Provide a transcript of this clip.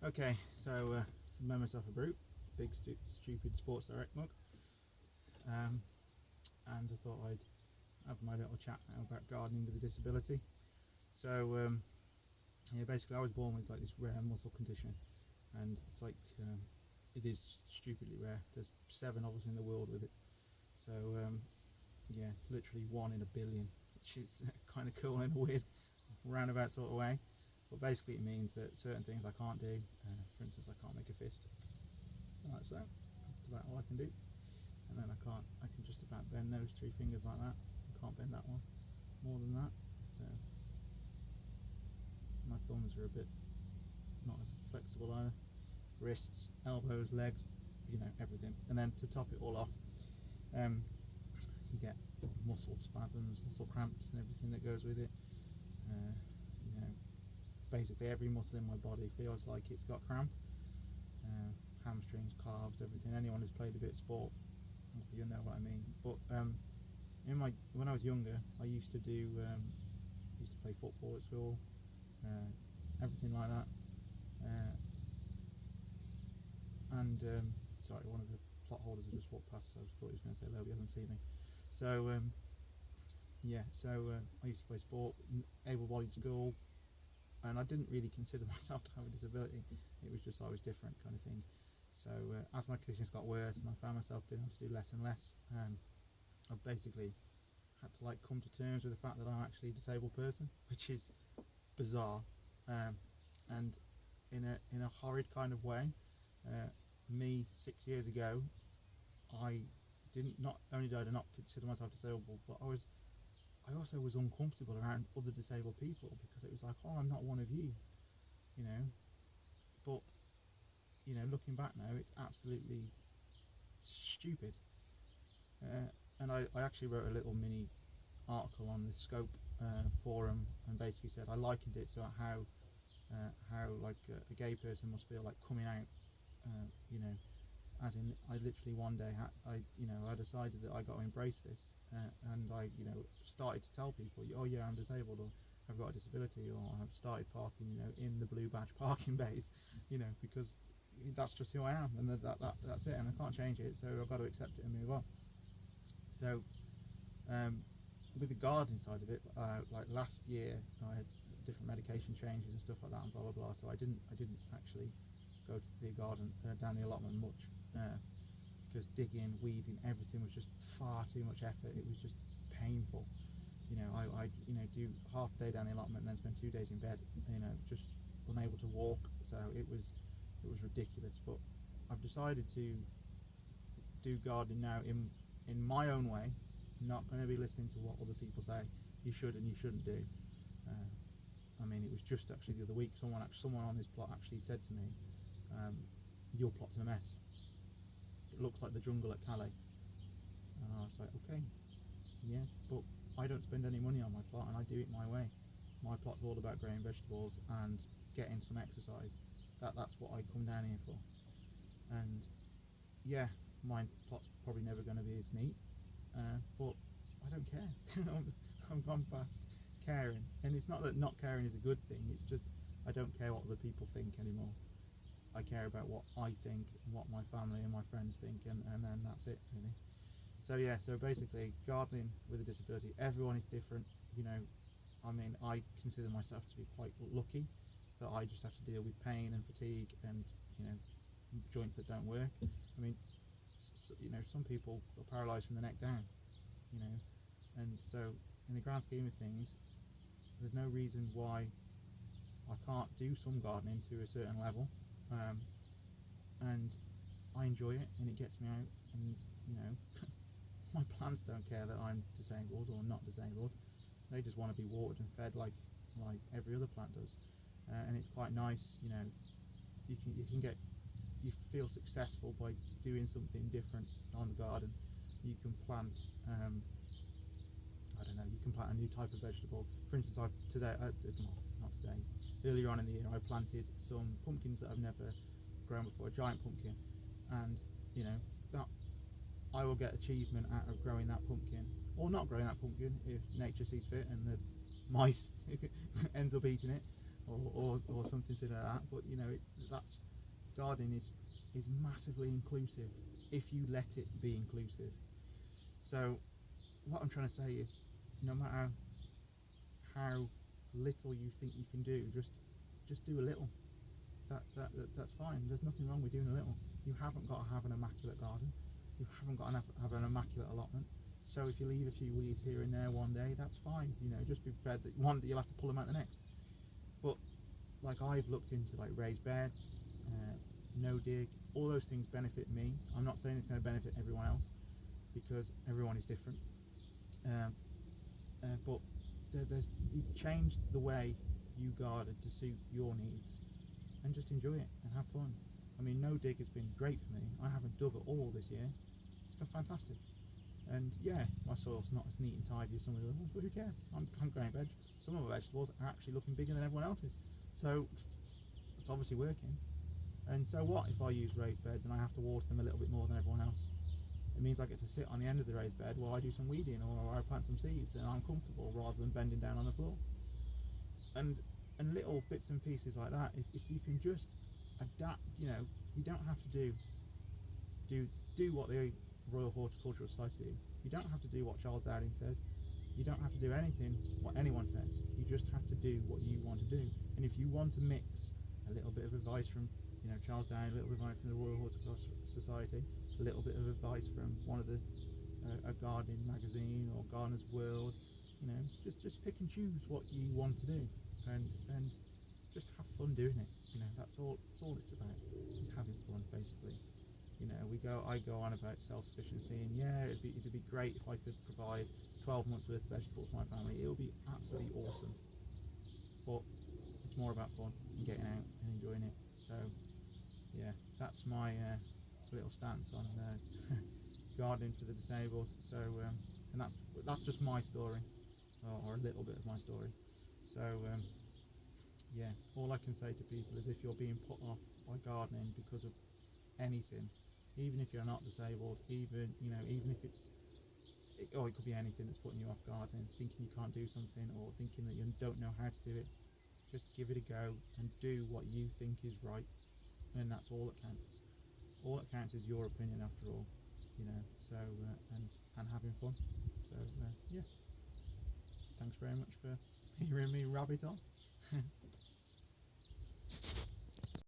Okay, so made myself a brew, big stupid Sports Direct mug, and I thought I'd have my little chat now about gardening with a disability. So yeah, basically I was born with like this rare muscle condition, and it's like it is stupidly rare. There's 7 of us in the world with it, so yeah, literally 1 in a billion, which is kind of cool in a weird roundabout sort of way. But basically it means that certain things I can't do. For instance, I can't make a fist like so. That's about all I can do. And then I can just about bend those 3 fingers like that. I can't bend that one more than that. So my thumbs are a bit not as flexible either. Wrists, elbows, legs, you know, everything. And then to top it all off, you get muscle spasms, muscle cramps and everything that goes with it. You know, basically every muscle in my body feels like it's got cramp. Hamstrings, calves, everything. Anyone who's played a bit of sport, you'll know what I mean. But when I was younger, I used to play football at school, everything like that. Sorry, one of the plot holders had just walked past, so I just thought he was going to say hello, but he hasn't seen me. So yeah, I used to play sport, able-bodied school, and I didn't really consider myself to have a disability. It was just I was different kind of thing. So as my conditions got worse and I found myself being able to do less and less, I basically had to like come to terms with the fact that I'm actually a disabled person, which is bizarre, and in a horrid kind of way. Me 6 years ago, not only did I not consider myself disabled, but I also was uncomfortable around other disabled people, because it was like, oh, I'm not one of you, you know. But you know, looking back now, it's absolutely stupid. And I actually wrote a little mini article on the Scope forum, and basically said I likened it to how like a gay person must feel like coming out, you know, as in I literally one day I decided that I got to embrace this, and I started to tell people, oh yeah, I'm disabled, or I've got a disability, or I've started parking in the blue badge parking bays, because that's just who I am, and that's it, and I can't change it, so I've got to accept it and move on. So with the gardening side of it, like last year I had different medication changes and stuff like that, and blah blah blah, so I didn't actually go to the garden down the allotment much, because digging, weeding, everything was just far too much effort. It was just painful. I do half a day down the allotment and then spend 2 days in bed, just unable to walk. So it was ridiculous. But I've decided to do gardening now in my own way. Not going to be listening to what other people say you should and you shouldn't do. I mean, it was just actually the other week someone on this plot actually said to me, your plot's a mess, it looks like the jungle at Calais. And I was like, okay, yeah, but I don't spend any money on my plot and I do it my way. My plot's all about growing vegetables and getting some exercise. That's what I come down here for. And yeah, my plot's probably never going to be as neat, but I don't care. I've gone past caring, and it's not that not caring is a good thing, it's just I don't care what other people think anymore. I care about what I think and what my family and my friends think, and then that's it, really. So yeah, so basically gardening with a disability, everyone is different. I mean, I consider myself to be quite lucky that I just have to deal with pain and fatigue and joints that don't work. I mean, some people are paralysed from the neck down, and so in the grand scheme of things, there's no reason why I can't do some gardening to a certain level, and I enjoy it and it gets me out, and my plants don't care that I'm disabled or not disabled. They just want to be watered and fed like every other plant does, and it's quite nice. You feel successful by doing something different on the garden. You can plant you can plant a new type of vegetable. For instance, earlier on in the year I planted some pumpkins that I've never grown before, a giant pumpkin, and that I will get achievement out of growing that pumpkin, or not growing that pumpkin if nature sees fit and the mice ends up eating it. or something similar to that. But you know, that's gardening is massively inclusive if you let it be inclusive. So what I'm trying to say is, no matter how little you think you can do, just do a little. That's fine. There's nothing wrong with doing a little. You haven't got to have an immaculate garden. You haven't got to have an immaculate allotment. So if you leave a few weeds here and there one day, that's fine. You know, just be prepared that one that you'll have to pull them out the next. But like I've looked into like raised beds, no dig, all those things benefit me. I'm not saying it's going to benefit everyone else because everyone is different. But you've changed the way you garden to suit your needs, and just enjoy it and have fun. I mean, no dig has been great for me. I haven't dug at all this year. It's been fantastic. And yeah, my soil's not as neat and tidy as some of the other ones, but who cares? I'm growing veg. Some of my vegetables are actually looking bigger than everyone else's. So it's obviously working. And so what if I use raised beds and I have to water them a little bit more than everyone else? It means I get to sit on the end of the raised bed while I do some weeding or I plant some seeds, and I'm comfortable rather than bending down on the floor. And little bits and pieces like that, if you can just adapt, you know, you don't have to do what the Royal Horticultural Society do. You don't have to do what Charles Dowding says. You don't have to do anything what anyone says. You just have to do what you want to do. And if you want to mix a little bit of advice from, you know, Charles Dowding, a little bit of advice from the Royal Horticultural Society, a little bit of advice from one of the a gardening magazine or Gardener's World, you know, just pick and choose what you want to do, and just have fun doing it. You know, that's all it's about, is having fun, basically. You know, I go on about self-sufficiency, and yeah, it'd be great if I could provide 12 months worth of vegetables for my family. It would be absolutely awesome. But it's more about fun and getting out and enjoying it. So yeah, that's my little stance on gardening for the disabled. So and that's just my story, or a little bit of my story. So yeah, all I can say to people is, if you're being put off by gardening because of anything, even if you're not disabled, even if it could be anything that's putting you off gardening, thinking you can't do something or thinking that you don't know how to do it, just give it a go and do what you think is right, and that's all that counts. All that counts is your opinion, after all, you know. So and having fun. So yeah, thanks very much for hearing me rabbit on.